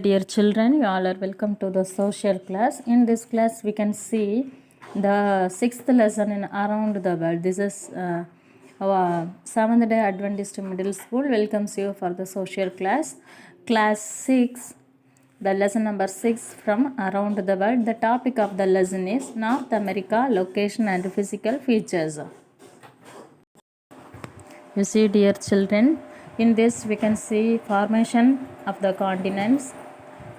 Dear children, you all are welcome to the social class. In this class, we can see the sixth lesson in Around the World. This is our Seventh Day Adventist Middle School welcomes you for the social class. Class 6, the lesson number 6 from Around the World. The topic of the lesson is North America, location and physical features. You see, dear children, in this we can see formation of the continents,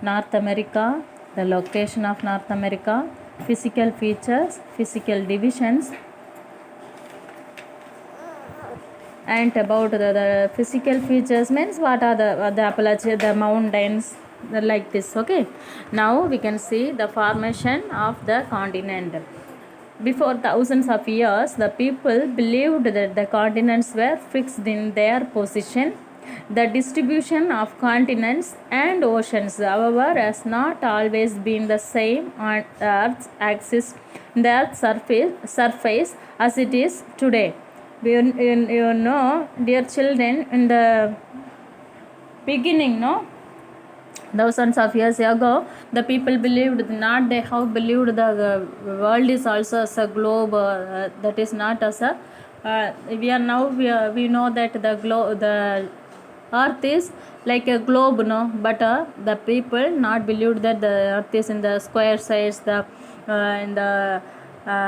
North America, the location of North America, physical features, physical divisions, and about the physical features means what are the Appalachian, the mountains, like this. Okay, now we can see the formation of the continent. Before thousands of years, the people believed that the continents were fixed in their position. The distribution of continents and oceans, however, has not always been the same on Earth's axis, the Earth's surface as it is today. You know, dear children, in the beginning, no, thousands of years ago, the people believed not they have believed the world is also as a globe, that is not as a we know that the earth is like a globe, no, but the people not believed that the earth is in the square size, the in the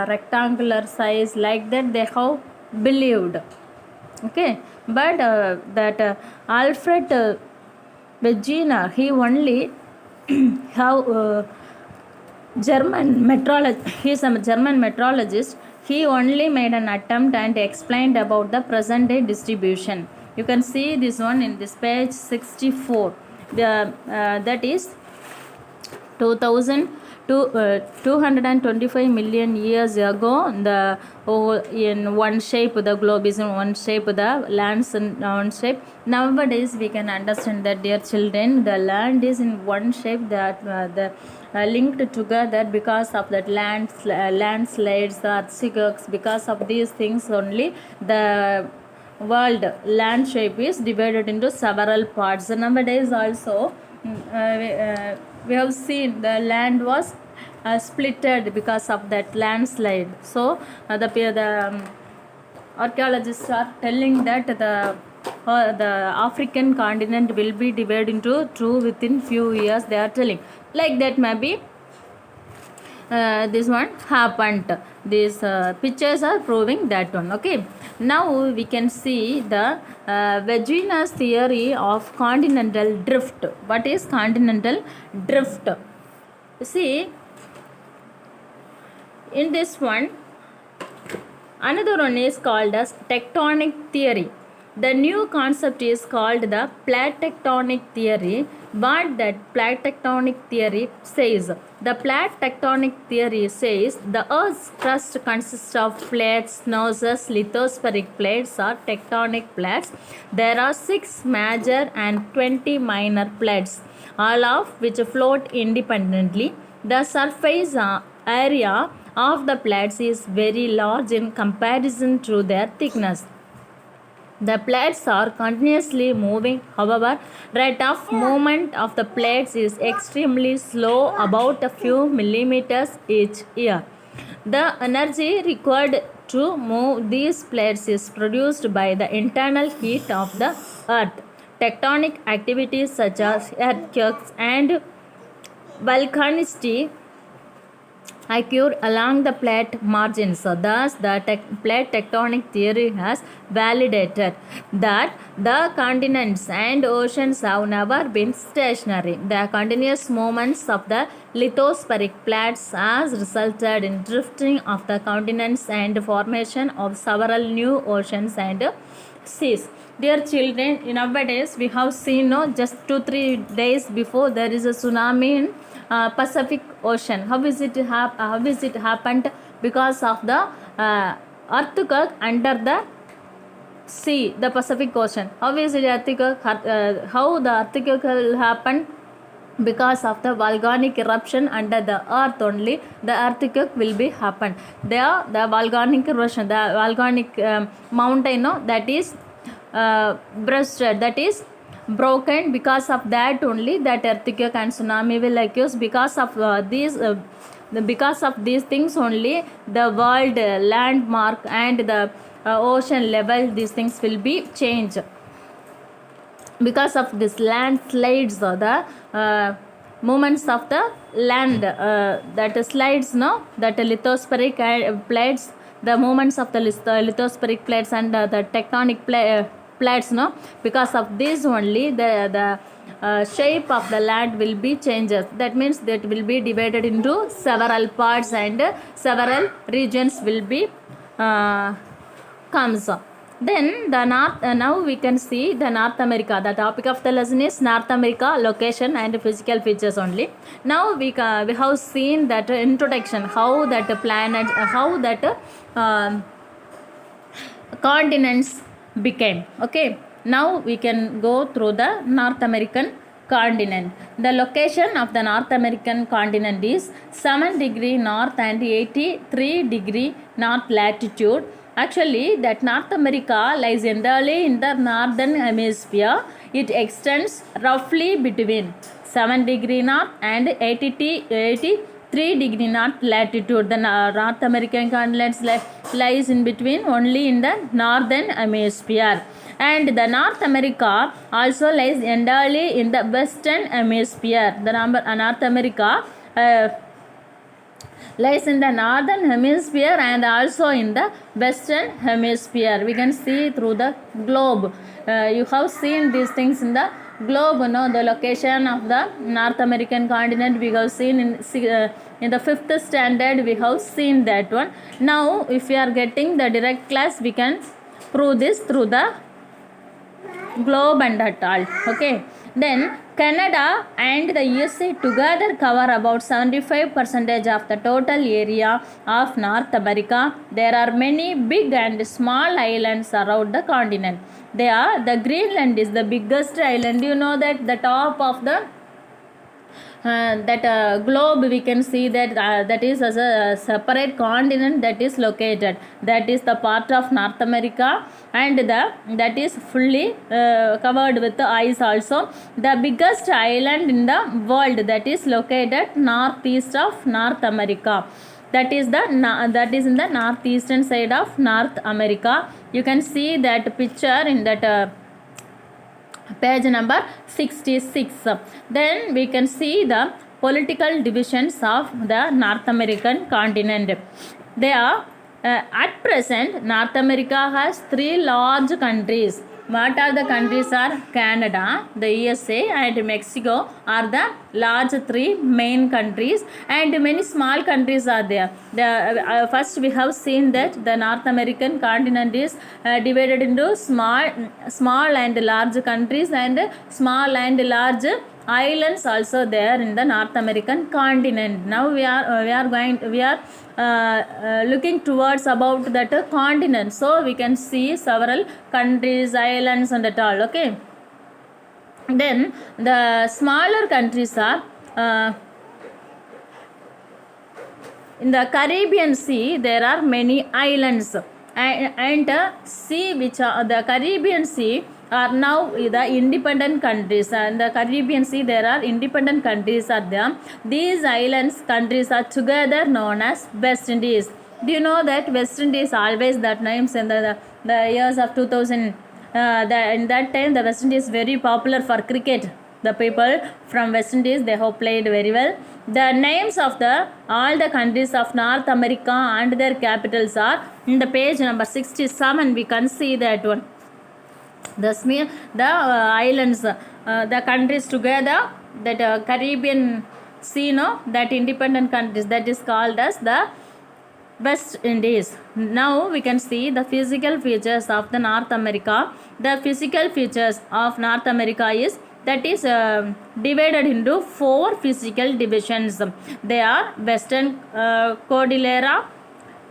rectangular size, like that they have believed. Okay, but that Alfred Wegener, he only have German meteorologist. He is a German meteorologist. He only made an attempt and explained about the present day distribution. You can see this one in this page 64. That is 225 million years ago, in one shape the globe is in one shape, the lands in one shape. Nowadays we can understand that, dear children, the land is in one shape, that linked together because of that landslides, the earthquakes. Because of these things only, the world land shape is divided into several parts. Nowadays also we have seen the land was splitted because of that landslide. So the archaeologists are telling that the African continent will be divided into two within few years. They are telling like that. Maybe this one happened. These pictures are proving that one. Okay, now we can see the Wegener's theory of continental drift. What is continental drift? See, in this one, another one is called as tectonic theory. The new concept is called the plate tectonic theory. What that plate tectonic theory says? The plate tectonic theory says the Earth's crust consists of plates known as lithospheric plates or tectonic plates. There are 6 major and 20 minor plates, all of which float independently. The surface area of the plates is very large in comparison to their thickness. The plates are continuously moving. However, rate of movement of the plates is extremely slow, about a few millimeters each year. The energy required to move these plates is produced by the internal heat of the earth. Tectonic activities such as earthquakes and volcanicity occur along the plate margins. So thus, the plate tectonic theory has validated that the continents and oceans have never been stationary. The continuous movements of the lithospheric plates has resulted in drifting of the continents and formation of several new oceans and seas. Dear children, nowadays we have seen, just 2-3 days before, there is a tsunami in Pacific Ocean. How is it happened? Because of the earthquake under the sea, the Pacific Ocean. How is it earthquake? How the earthquake will happen? Because of the volcanic eruption under the earth only, the earthquake will be happen. There, the volcanic eruption, the volcanic mountain, that is breasted, that is broken. Because of that only that earthquake and tsunami will occur. Because of because of these things only the world landmark and the ocean level, these things will be changed. Because of this landslides or the movements of the land, that slides, no, that lithospheric plates, the movements of the lithospheric plates and the tectonic plates, no, because of this only the shape of the land will be changes. That means that will be divided into several parts and several regions will be comes. Then the north, now we can see the North America. The topic of the lesson is North America, location and physical features only. Now we have seen that introduction, how that planet, how that continents became. Okay, now we can go through the North American continent. The location of the North American continent is 7° north and 83° north latitude. Actually, that North America lies entirely in the northern hemisphere. It extends roughly between 7° north and 83° north latitude. The North American continent lies in between only in the northern hemisphere. And the North America also lies entirely in the western hemisphere. The North America lies in the northern hemisphere and also in the western hemisphere. We can see through the globe. You have seen these things in the globe, no, the location of the North American continent we have seen in the 5th standard. We have seen that one. Now if we are getting the direct class, we can prove this through the globe and at all. Okay, then Canada and the USA together cover about 75% of the total area of North America. There are many big and small islands around the continent. The Greenland is the biggest island. You know that the top of the globe we can see that that is as a separate continent that is located. That is the part of North America, and that is fully covered with the ice also. The biggest island in the world that is located northeast of North America. That is in the northeastern side of North America. You can see that picture in that page number 66. Then we can see the political divisions of the North American continent. They are at present North America has 3 large countries. What are the countries are? Canada, the USA and Mexico are the large 3 main countries, and many small countries are there. First we have seen that the North American continent is divided into small and large countries and small and large islands also there in the North American continent. Now we are looking towards about that continent, so we can see several countries, islands and at all. Okay, then the smaller countries are in the Caribbean Sea. There are many islands, and sea which are the Caribbean Sea are now the independent countries. And the Caribbean Sea there are independent countries are there. These islands countries are together known as West Indies. Do you know that West Indies always that names in the years of 2000, in that time the West Indies very popular for cricket. The people from West Indies, they have played very well. The names of all the countries of North America and their capitals are in the page number 67. We can see that one. The islands, the countries together, that Caribbean Sea, no, that independent countries, that is called as the West Indies. Now we can see the physical features of the North America. The physical features of North America is that is divided into 4 physical divisions. They are Western Cordillera,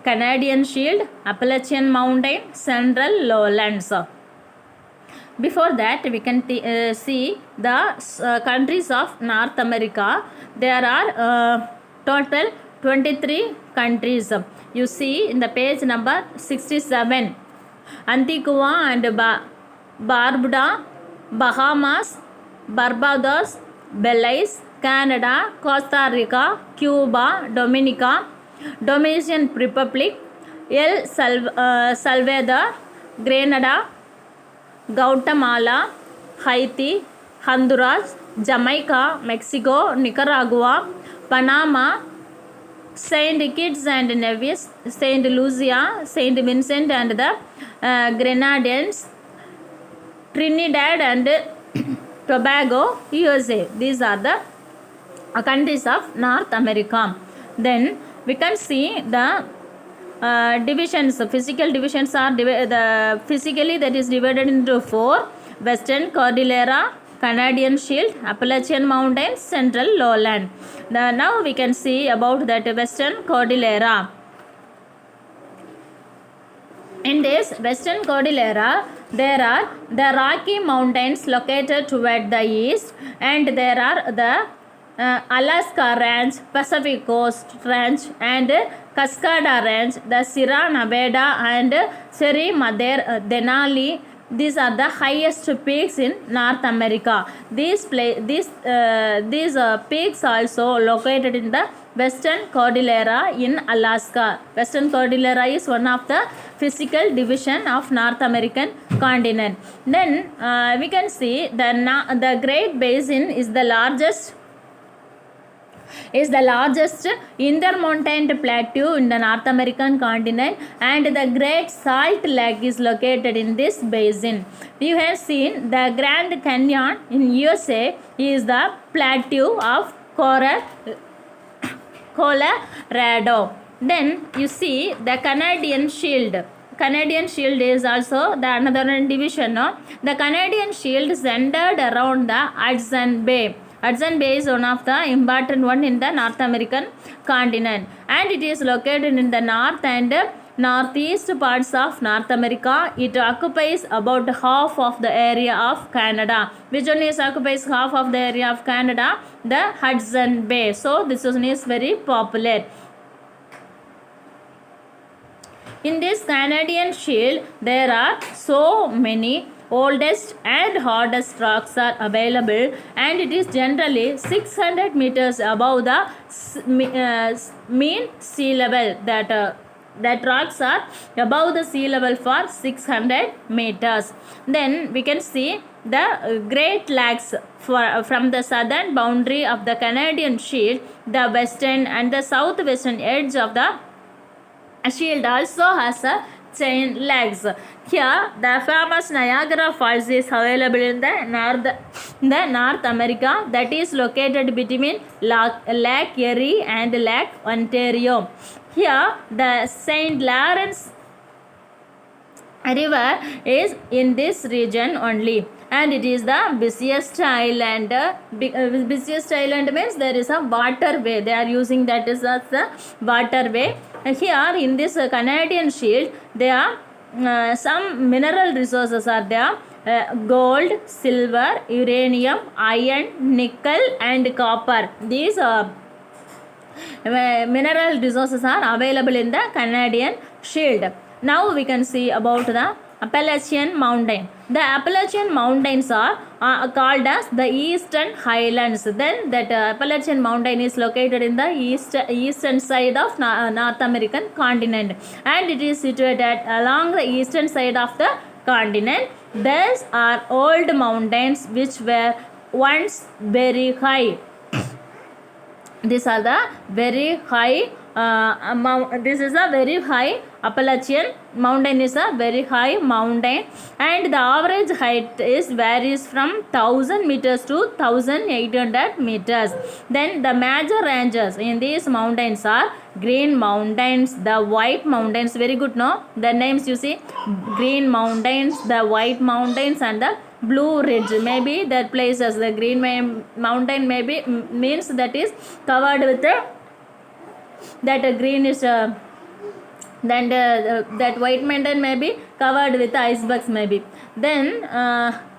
Canadian Shield, Appalachian Mountain, Central Lowlands. Before that, we can see the countries of North America. There are total 23 countries. You see in the page number 67, Antigua and Barbuda, Bahamas, Barbados, Belize, Canada, Costa Rica, Cuba, Dominica, Dominican Republic, Salvador, Grenada, Guatemala, Haiti, Honduras, Jamaica, Mexico, Nicaragua, Panama, Saint Kitts and Nevis, Saint Lucia, Saint Vincent and the Grenadines, Trinidad and Tobago, USA. These are the countries of North America. Then we can see the divisions. Physical divisions are physically that is divided into 4: Western Cordillera, Canadian Shield, Appalachian Mountains, Central Lowland. Now we can see about that Western Cordillera. In this Western Cordillera, there are the Rocky Mountains located toward the east, and there are the Alaska Range, Pacific Coast Range, and Cascada Range, the Sierra Nevada and Sierra Madre Denali. These are the highest peaks in North America. These peaks also located in the Western Cordillera in Alaska. Western Cordillera is one of the physical division of North American continent. Then we can see the Great Basin is the largest intermountain plateau in the North American continent, and the Great Salt Lake is located in this basin. You have seen the Grand Canyon in USA is the plateau of Colorado. Then you see the Canadian Shield. Canadian Shield is also the another division. No? The Canadian Shield is centered around the Hudson Bay. Hudson Bay is one of the important one in the North American continent, and it is located in the north and northeast parts of North America. It occupies about half of the area of Canada. Which one is occupies half of the area of Canada? The Hudson Bay. So this one is very popular. In this Canadian Shield, there are so many oldest and hardest rocks are available, and it is generally 600 meters above the mean sea level. That rocks are above the sea level for 600 meters. Then we can see the Great Lakes from the southern boundary of the Canadian Shield. The western and the southwestern edge of the shield also has a chain lakes. Here the famous Niagara Falls is available in the North America, that is located between Lake Erie and Lake Ontario. Here the St. Lawrence River is in this region only, and it is the busiest island. Busiest island means there is a waterway. They are using that as the waterway. Here in this Canadian Shield, there are some mineral resources are there. Gold, silver, uranium, iron, nickel and copper. These mineral resources are available in the Canadian Shield. Now we can see about the Appalachian Mountain. The Appalachian Mountains are called as the Eastern Highlands. Then that Appalachian Mountain is located in the eastern side of North American continent, and it is situated along the eastern side of the continent. These are old mountains which were once very high. These are the very high this is a very high Appalachian Mountain is a very high mountain, and the average height is varies from 1000 meters to 1800 meters. Then the major ranges in these mountains are Green Mountains, the White Mountains. Very good, no? The names you see, Green Mountains, the White Mountains and the Blue Ridge. Maybe that places the Green Mountain maybe means that is covered with that greenish then that white mountain may be covered with icebergs maybe. Then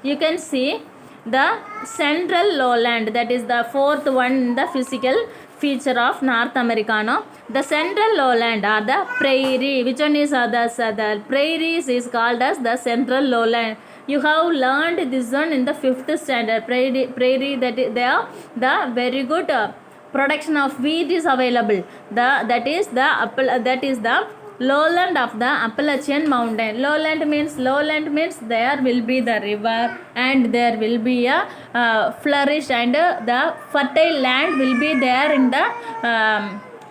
you can see the Central Lowland, that is the fourth one in the physical feature of North America. No? The Central Lowland are the prairie. Which one is the prairies is called as the Central Lowland. You have learned this one in the 5th standard. Prairie that they are the very good production of wheat is available. That is the lowland of the Appalachian mountain. Lowland means there will be the river and there will be a flourish and the fertile land will be there in the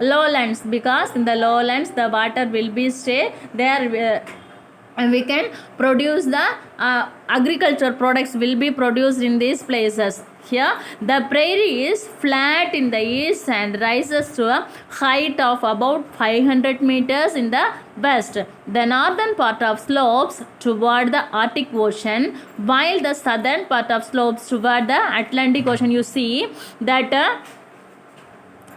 lowlands, because in the lowlands the water will be stay there. And we can produce the agriculture products will be produced in these places. Here the prairie is flat in the east and rises to a height of about 500 meters in the west. The northern part of slopes toward the Arctic Ocean, while the southern part of slopes toward the Atlantic Ocean. You see that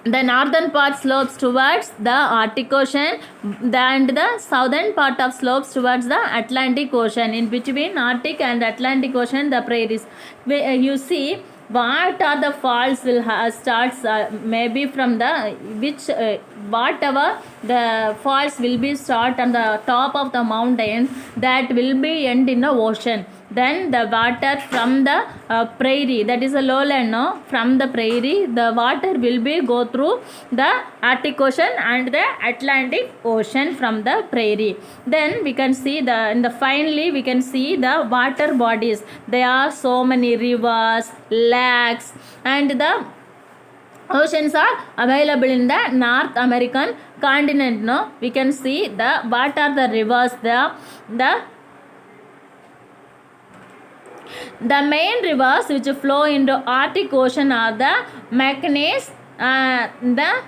the northern part slopes towards the Arctic Ocean and the southern part of slopes towards the Atlantic Ocean. In between Arctic and Atlantic Ocean, the prairies. You see what are the falls will starts maybe from the whatever the falls will be start on the top of the mountain, that will be end in the ocean. Then the water from the prairie, that is a lowland, no? From the prairie the water will be go through the Arctic Ocean and the Atlantic Ocean from the prairie. Then we can see finally we can see the water bodies. There are so many rivers, lakes, and the oceans are available in the North American continent, no? We can see what are the rivers. The main rivers which flow into Arctic Ocean are the McNeese, the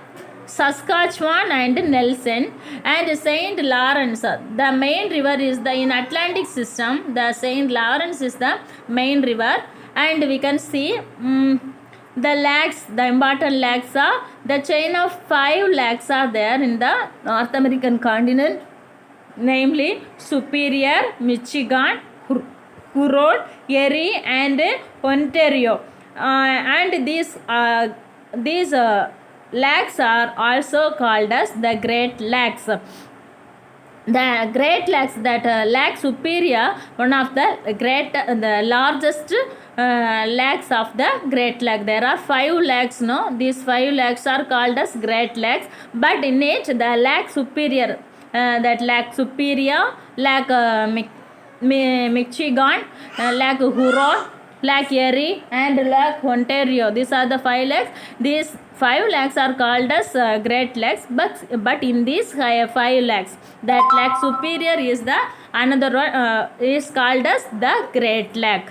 Saskatchewan and Nelson, and St. Lawrence. The main river is in Atlantic system. The St. Lawrence is the main river, and we can see the lakes. The important lakes are the chain of 5 lakes are there in the North American continent, namely Superior, Michigan, Huron, Erie, and Ontario. And these lakes are also called as the Great Lakes. The Great Lakes, that Lake Superior, one of the largest lakes of the Great Lake. There are 5 lakes, no? These 5 lakes are called as Great Lakes, but in it the Lake Superior, that Lake Superior, Lake Michigan, Lake Huron, Lake Erie, and Lake Ontario. These are the 5 lakes. These 5 lakes are called as Great Lakes, but in these 5 lakes, that Lake Superior is the another one is called as the Great Lake.